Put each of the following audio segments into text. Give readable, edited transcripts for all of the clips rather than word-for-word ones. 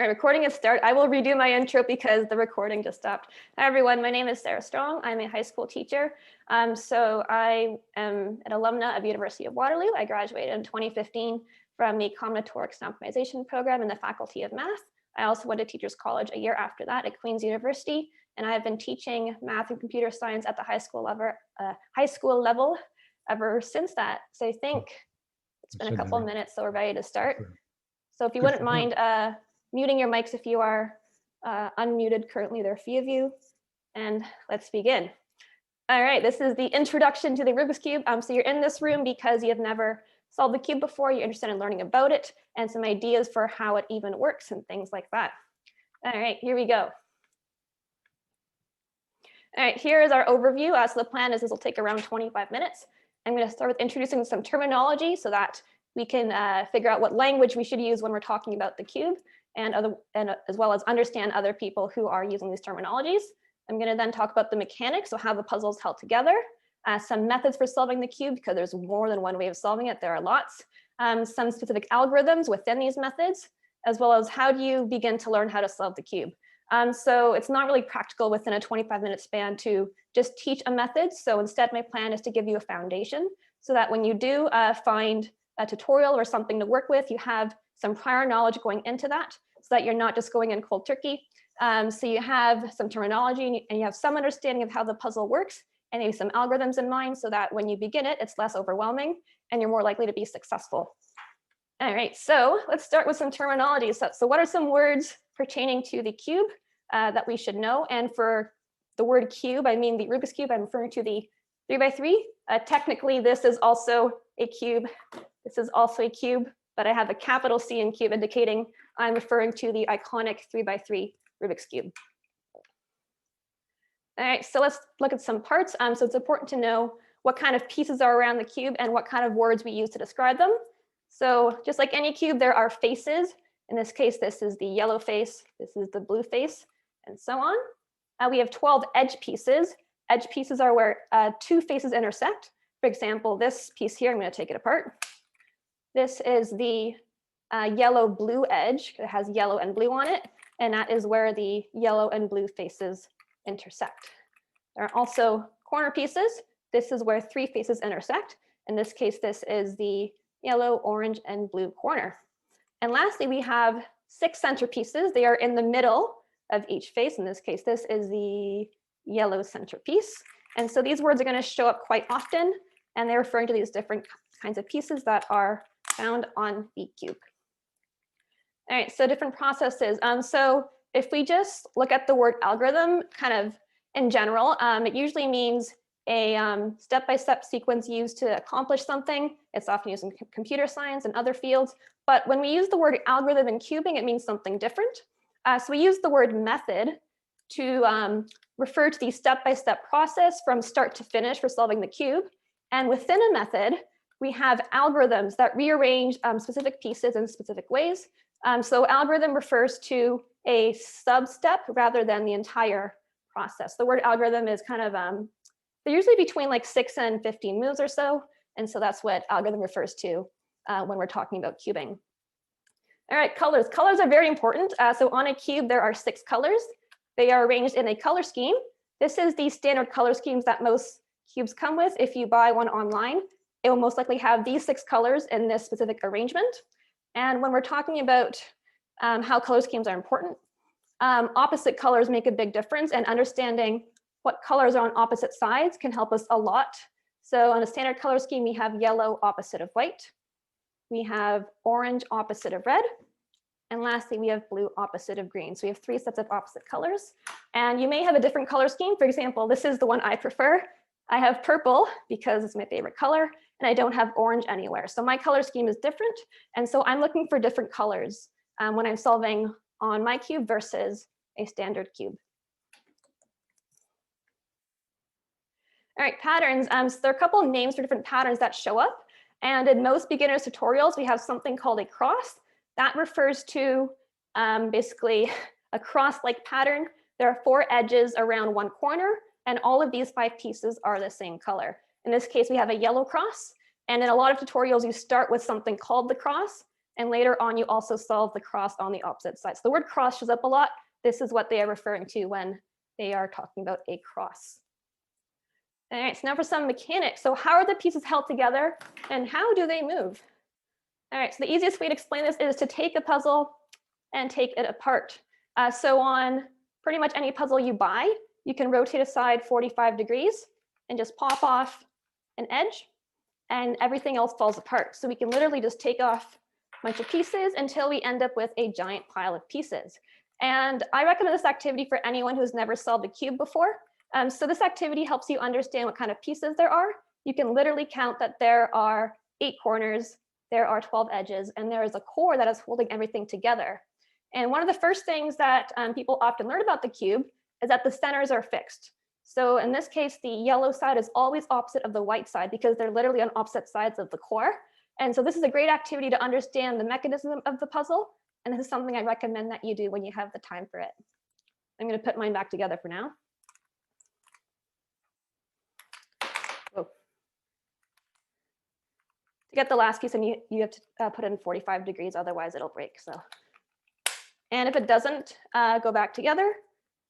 All right, recording is start. I will redo my intro because the recording just stopped. Hi, everyone. My name is Sarah Strong. I'm a high school teacher. So I am an alumna of University of Waterloo. I graduated in 2015 from the Combinatorics and Optimization program in the Faculty of Math. I also went to Teachers College a year after that at Queen's University, and I have been teaching math and computer science at the high school level ever since that. So I think it's been a couple of minutes, so we're ready to start. So if you wouldn't mind muting your mics if you are unmuted currently, there are a few of you, and let's begin. All right, this is the introduction to the Rubik's Cube. So you're in this room because you have never solved the cube before, you're interested in learning about it, and some ideas for how it even works and things like that. All right, here we go. All right, here is our overview. So the plan is this will take around 25 minutes. I'm going to start with introducing some terminology so that we can figure out what language we should use when we're talking about the cube, and as well as understand other people who are using these terminologies. I'm going to then talk about the mechanics, so how the puzzle is held together, some methods for solving the cube, because there's more than one way of solving it. There are lots. Some specific algorithms within these methods, as well as how do you begin to learn how to solve the cube. So it's not really practical within a 25-minute span to just teach a method. So instead, my plan is to give you a foundation so that when you do find a tutorial or something to work with, you have some prior knowledge going into that so that you're not just going in cold turkey. So you have some terminology and you have some understanding of how the puzzle works and maybe some algorithms in mind so that when you begin it, it's less overwhelming and you're more likely to be successful. All right, so let's start with some terminology. So what are some words pertaining to the cube that we should know? And for the word cube, I mean the Rubik's Cube, I'm referring to the 3x3. Technically, this is also a cube. This is also a cube, but I have a capital C in cube indicating I'm referring to the iconic 3x3 Rubik's Cube. All right, so let's look at some parts. So it's important to know what kind of pieces are around the cube and what kind of words we use to describe them. So just like any cube, there are faces. In this case, this is the yellow face, this is the blue face, and so on. We have 12 edge pieces. Edge pieces are where two faces intersect. For example, this piece here, I'm going to take it apart. This is the yellow-blue edge. It has yellow and blue on it, and that is where the yellow and blue faces intersect. There are also corner pieces. This is where three faces intersect. In this case, this is the yellow, orange, and blue corner. And lastly, we have 6 center pieces. They are in the middle of each face. In this case, this is the yellow centerpiece. And so these words are going to show up quite often, and they're referring to these different kinds of pieces that are found on the cube. All right, so different processes. So if we just look at the word algorithm kind of in general, it usually means a step-by-step sequence used to accomplish something. It's often used in computer science and other fields. But when we use the word algorithm in cubing, it means something different. So we use the word method to refer to the step-by-step process from start to finish for solving the cube. And within a method, we have algorithms that rearrange specific pieces in specific ways. So algorithm refers to a sub-step rather than the entire process. The word algorithm is kind of, they're usually between like 6 and 15 moves or so. And so that's what algorithm refers to when we're talking about cubing. All right, colors. Colors are very important. So on a cube, there are 6 colors. They are arranged in a color scheme. This is the standard color schemes that most cubes come with. If you buy one online, it will most likely have these 6 colors in this specific arrangement. And when we're talking about how color schemes are important, opposite colors make a big difference, and understanding what colors are on opposite sides can help us a lot. So on a standard color scheme, we have yellow opposite of white. We have orange opposite of red. And lastly, we have blue opposite of green. So we have 3 sets of opposite colors. And you may have a different color scheme. For example, this is the one I prefer. I have purple because it's my favorite color, and I don't have orange anywhere. So my color scheme is different. And so I'm looking for different colors when I'm solving on my cube versus a standard cube. All right, patterns. So there are a couple of names for different patterns that show up. And in most beginners tutorials, we have something called a cross. That refers to basically a cross-like pattern. There are 4 edges around one corner, and all of these 5 pieces are the same color. In this case, we have a yellow cross. And in a lot of tutorials, you start with something called the cross. And later on, you also solve the cross on the opposite side. So the word cross shows up a lot. This is what they are referring to when they are talking about a cross. All right, so now for some mechanics. So how are the pieces held together and how do they move? All right, so the easiest way to explain this is to take a puzzle and take it apart. So on pretty much any puzzle you buy, you can rotate aside 45 degrees and just pop off an edge and everything else falls apart. So we can literally just take off a bunch of pieces until we end up with a giant pile of pieces. And I recommend this activity for anyone who's never solved a cube before. So this activity helps you understand what kind of pieces there are. You can literally count that there are 8 corners, there are 12 edges, and there is a core that is holding everything together. And one of the first things that people often learn about the cube is that the centers are fixed. So in this case, the yellow side is always opposite of the white side because they're literally on opposite sides of the core. And so this is a great activity to understand the mechanism of the puzzle. And this is something I recommend that you do when you have the time for it. I'm going to put mine back together for now. Whoa. To get the last piece, and you have to put it in 45 degrees, otherwise it'll break. So, and if it doesn't go back together,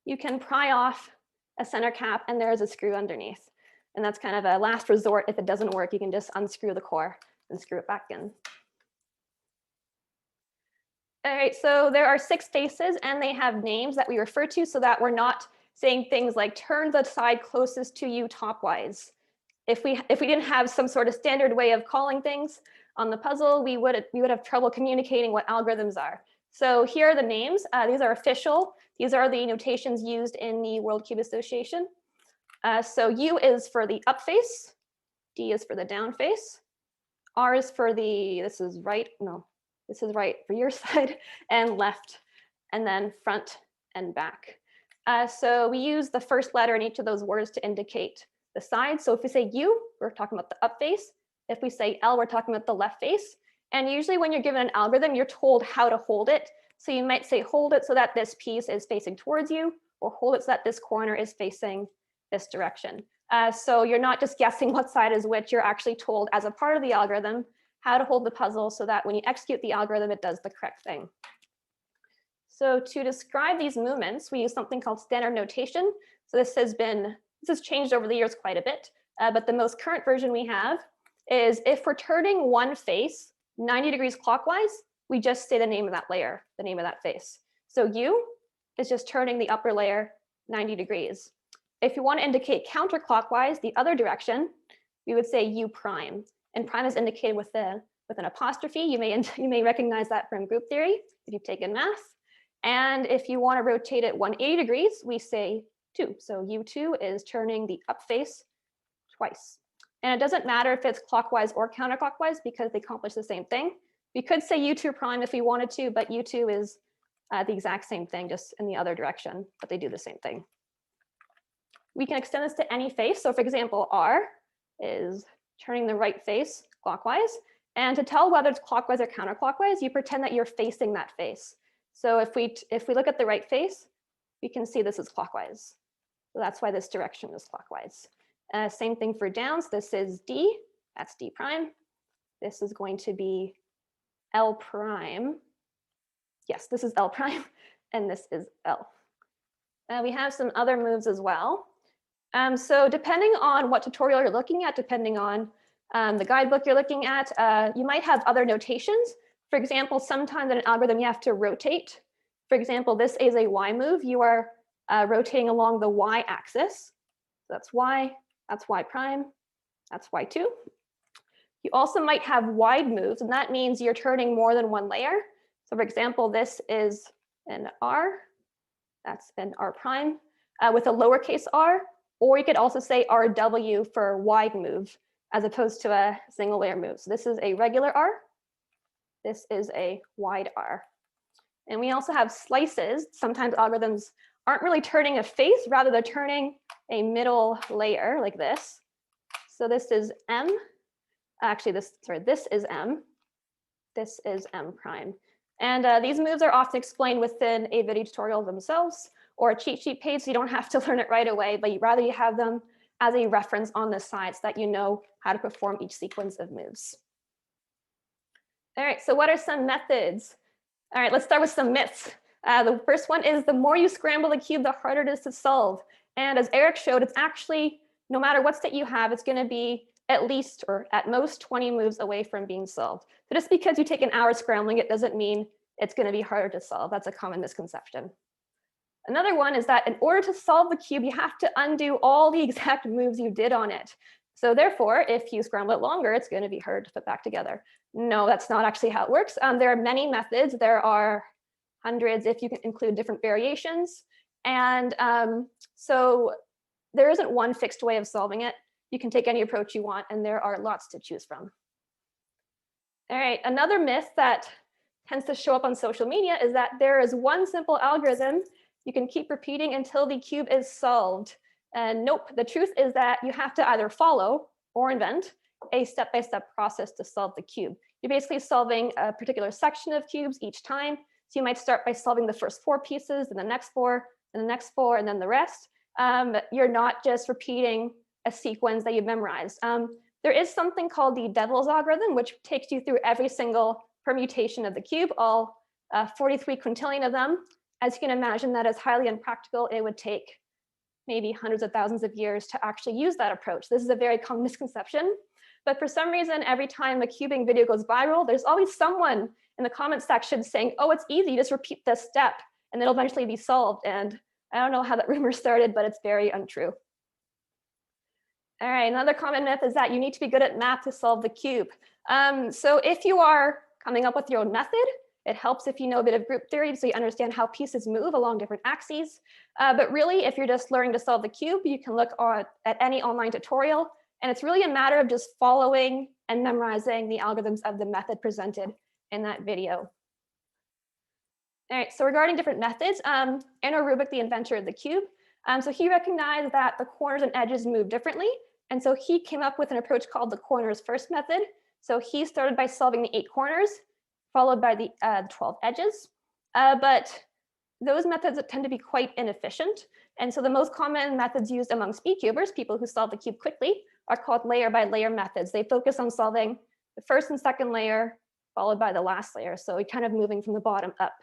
you can pry off a center cap and there is a screw underneath. And that's kind of a last resort. If it doesn't work, you can just unscrew the core and screw it back in. All right, so there are 6 faces and they have names that we refer to so that we're not saying things like turn the side closest to you topwise. If we didn't have some sort of standard way of calling things on the puzzle, we would have trouble communicating what algorithms are. So here are the names. These are official. These are the notations used in the World Cube Association. So U is for the up face, D is for the down face, R is for the, this is right for your side, and left, and then front and back. So we use the first letter in each of those words to indicate the side. So if we say U, we're talking about the up face. If we say L, we're talking about the left face. And usually when you're given an algorithm, you're told how to hold it. So you might say, hold it so that this piece is facing towards you, or hold it so that this corner is facing this direction. So you're not just guessing what side is which, you're actually told as a part of the algorithm how to hold the puzzle so that when you execute the algorithm, it does the correct thing. So to describe these movements, we use something called standard notation. So this has changed over the years quite a bit, but the most current version we have is if we're turning one face 90 degrees clockwise, we just say the name of that layer, the name of that face. So U is just turning the upper layer 90 degrees. If you want to indicate counterclockwise, the other direction, we would say U prime. And prime is indicated with an apostrophe. You may recognize that from group theory if you've taken math. And if you want to rotate it 180 degrees, we say 2. So U2 is turning the up face twice. And it doesn't matter if it's clockwise or counterclockwise because they accomplish the same thing. We could say U2 prime if we wanted to, but U2 is the exact same thing, just in the other direction, but they do the same thing. We can extend this to any face. So for example, R is turning the right face clockwise. And to tell whether it's clockwise or counterclockwise, you pretend that you're facing that face. So if we look at the right face, we can see this is clockwise. So that's why this direction is clockwise. Same thing for downs. This is D, that's D prime. This is going to be L prime. Yes, this is L prime, and this is L. We have some other moves as well. So depending on what tutorial you're looking at, depending on the guidebook you're looking at, you might have other notations. For example, sometimes in an algorithm you have to rotate. For example, this is a Y move. You are rotating along the Y axis. So that's Y prime, that's Y2. You also might have wide moves, and that means you're turning more than one layer. So for example, this is an R, that's an R prime with a lowercase r, or you could also say RW for wide move as opposed to a single layer move. So this is a regular R, this is a wide R. And we also have slices. Sometimes algorithms aren't really turning a face, rather they're turning a middle layer like this. So this is M. Actually, this is M. This is M prime. And these moves are often explained within a video tutorial themselves or a cheat sheet page, so you don't have to learn it right away, but rather you have them as a reference on the side so that you know how to perform each sequence of moves. All right, so what are some methods? All right, let's start with some myths. The first one is the more you scramble the cube, the harder it is to solve. And as Eric showed, it's actually, no matter what state you have, it's going to be at least or at most 20 moves away from being solved. So just because you take an hour scrambling it doesn't mean it's going to be harder to solve. That's a common misconception. Another one is that in order to solve the cube, you have to undo all the exact moves you did on it. So therefore, if you scramble it longer, it's going to be hard to put back together. No, that's not actually how it works. There are many methods. There are hundreds if you can include different variations. And so there isn't one fixed way of solving it. You can take any approach you want, and there are lots to choose from. All right, another myth that tends to show up on social media is that there is one simple algorithm you can keep repeating until the cube is solved. And nope, the truth is that you have to either follow or invent a step-by-step process to solve the cube. You're basically solving a particular section of cubes each time. So you might start by solving the first 4 pieces, then the next 4, and the next 4, and then the rest. You're not just repeating a sequence that you've memorized. There is something called the devil's algorithm, which takes you through every single permutation of the cube, all 43 quintillion of them. As you can imagine, that is highly impractical. It would take maybe hundreds of thousands of years to actually use that approach. This is a very common misconception. But for some reason, every time a cubing video goes viral, there's always someone in the comment section saying, oh, it's easy, just repeat this step, and it'll eventually be solved. And I don't know how that rumor started, but it's very untrue. All right, another common myth is that you need to be good at math to solve the cube. So if you are coming up with your own method, it helps if you know a bit of group theory so you understand how pieces move along different axes. But really, if you're just learning to solve the cube, you can look at any online tutorial. And it's really a matter of just following and memorizing the algorithms of the method presented in that video. All right, so regarding different methods, Rubik, the inventor of the cube, so he recognized that the corners and edges move differently. And so he came up with an approach called the corners first method. So he started by solving the 8 corners, followed by the 12 edges. But those methods tend to be quite inefficient. And so the most common methods used among speed cubers, people who solve the cube quickly, are called layer by layer methods. They focus on solving the first and second layer, followed by the last layer. So kind of moving from the bottom up.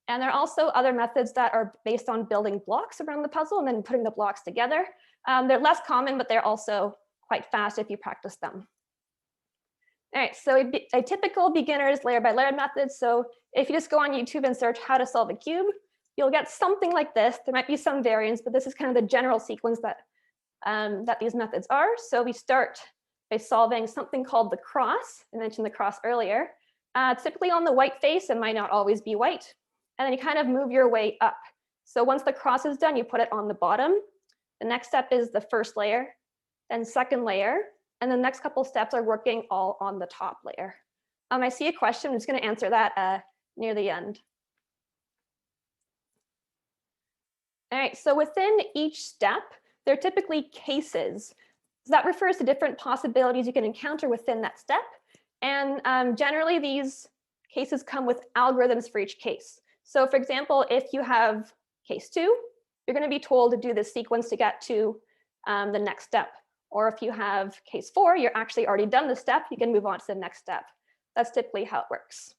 And there are also other methods that are based on building blocks around the puzzle and then putting the blocks together. They're less common, but they're also quite fast if you practice them. All right, so a typical beginner's layer by layer method. So if you just go on YouTube and search how to solve a cube, you'll get something like this. There might be some variants, but this is kind of the general sequence that, that these methods are. So we start by solving something called the cross. I mentioned the cross earlier. Typically on the white face, it might not always be white. And then you kind of move your way up. So once the cross is done, you put it on the bottom. The next step is the first layer, then second layer. And the next couple steps are working all on the top layer. I see a question. I'm just going to answer that near the end. All right, so within each step, there are typically cases. So that refers to different possibilities you can encounter within that step. And generally, these cases come with algorithms for each case. So for example, if you have case 2, you're going to be told to do this sequence to get to the next step. Or if you have case 4, you're actually already done the step, you can move on to the next step. That's typically how it works.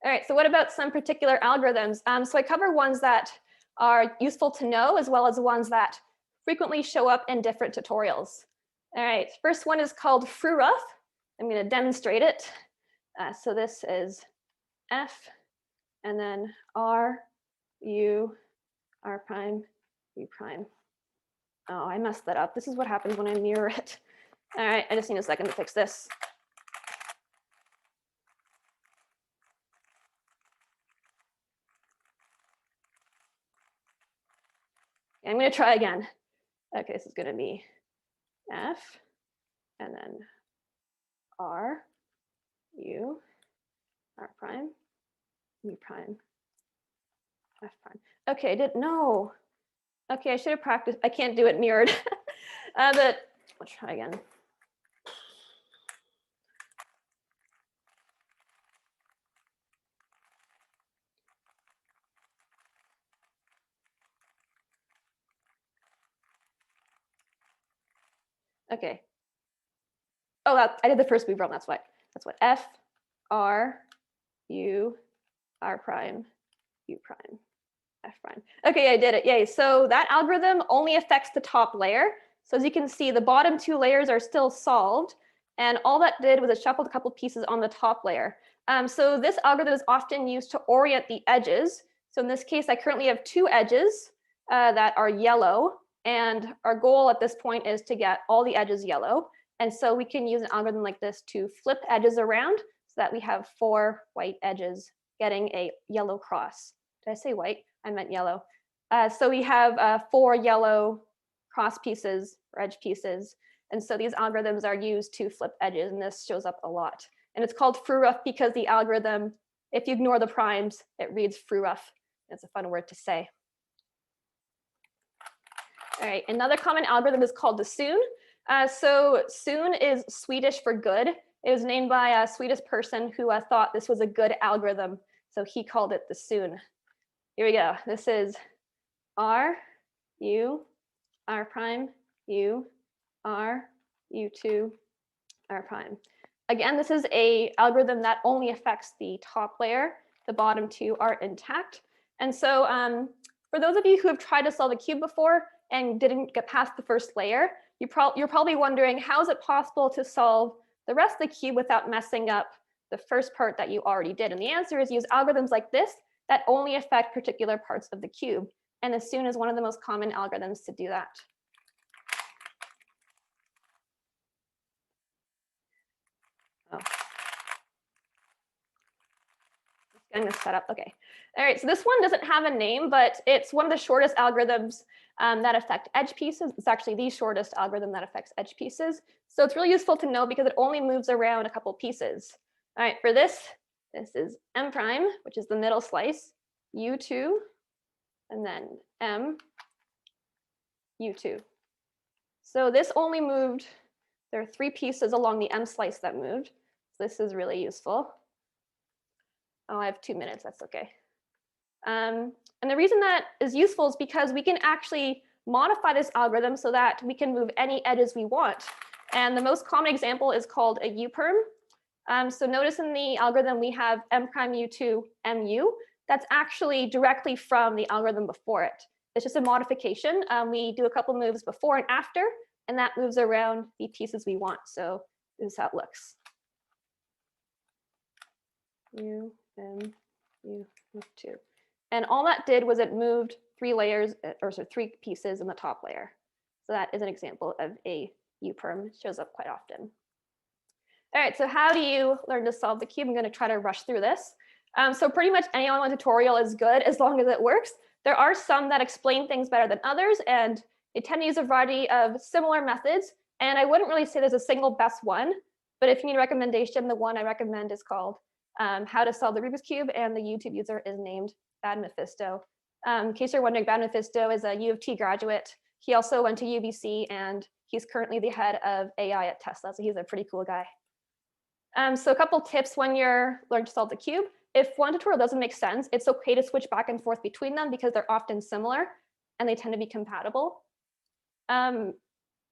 All right, so what about some particular algorithms? So I cover ones that are useful to know, as well as ones that frequently show up in different tutorials. All right, first one is called FruRuff. I'm going to demonstrate it. So this is F, and then R, U, R prime, U prime. Oh, I messed that up. This is what happens when I mirror it. All right, I just need a second to fix this. I'm going to try again. Okay, this is going to be F, and then R, U, R prime, U prime, F prime. Okay, I didn't know. Okay, I should have practiced. I can't do it mirrored, but let's try again. Okay. Oh, I did the first move wrong, that's why. That's what F, R, U, R prime, U prime, F prime. Okay, I did it. Yay. So that algorithm only affects the top layer. So as you can see, the bottom two layers are still solved. And all that did was it shuffled a couple pieces on the top layer. So this algorithm is often used to orient the edges. So in this case, I currently have two edges that are yellow. And our goal at this point is to get all the edges yellow. And so we can use an algorithm like this to flip edges around so that we have 4 white edges getting a yellow cross. Did I say white? I meant yellow. So we have 4 yellow cross pieces or edge pieces. And so these algorithms are used to flip edges, and this shows up a lot. And it's called free-rough because the algorithm, if you ignore the primes, it reads free-rough. It's a fun word to say. All right, another common algorithm is called the soon. So soon is Swedish for good. It was named by a Swedish person who thought this was a good algorithm. So he called it the soon. Here we go. This is R, U, R prime, U, R, U2, R prime. Again, this is an algorithm that only affects the top layer. The bottom two are intact. And so for those of you who have tried to solve a cube before and didn't get past the first layer, you're probably wondering, how is it possible to solve the rest of the cube without messing up the first part that you already did? And the answer is use algorithms like this that only affect particular parts of the cube. And the soon is one of the most common algorithms to do that. Oh. I'm going to set up. Okay. All right. So this one doesn't have a name, but it's one of the shortest algorithms that affect edge pieces. It's actually the shortest algorithm that affects edge pieces. So it's really useful to know because it only moves around a couple pieces. All right. For this is M prime, which is the middle slice, U2, and then M, U2. So this only moved, there are 3 pieces along the M slice that moved. So this is really useful. Oh, I have 2 minutes, that's okay. And the reason that is useful is because we can actually modify this algorithm so that we can move any edges we want. And the most common example is called a U-perm. So notice in the algorithm we have M prime U2 MU. That's actually directly from the algorithm before it. It's just a modification. We do a couple moves before and after, and that moves around the pieces we want. So this is how it looks. U, M, U, 2. And all that did was it moved 3 layers, or so 3 pieces in the top layer. So that is an example of a U-perm. It shows up quite often. All right, so how do you learn to solve the cube? I'm going to try to rush through this. So pretty much any online tutorial is good as long as it works. There are some that explain things better than others, and they tend to use a variety of similar methods. And I wouldn't really say there's a single best one, but if you need a recommendation, the one I recommend is called How to Solve the Rubik's Cube, and the YouTube user is named Bad Mephisto. In case you're wondering, Bad Mephisto is a U of T graduate. He also went to UBC, and he's currently the head of AI at Tesla, so he's a pretty cool guy. So a couple tips when you're learning to solve the cube. If one tutorial doesn't make sense, it's okay to switch back and forth between them because they're often similar and they tend to be compatible. A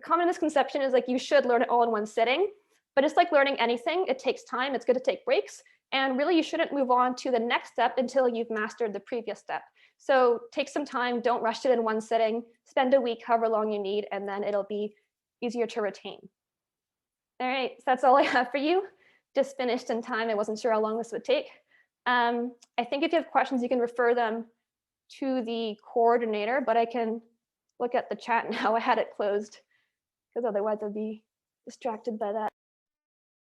common misconception is like you should learn it all in one sitting, but it's like learning anything. It takes time. It's good to take breaks. And really, you shouldn't move on to the next step until you've mastered the previous step. So take some time. Don't rush it in one sitting. Spend a week, however long you need, and then it'll be easier to retain. All right, so that's all I have for you. Just finished in time. I wasn't sure how long this would take. I think if you have questions, you can refer them to the coordinator, but I can look at the chat now. I had it closed because otherwise I'd be distracted by that.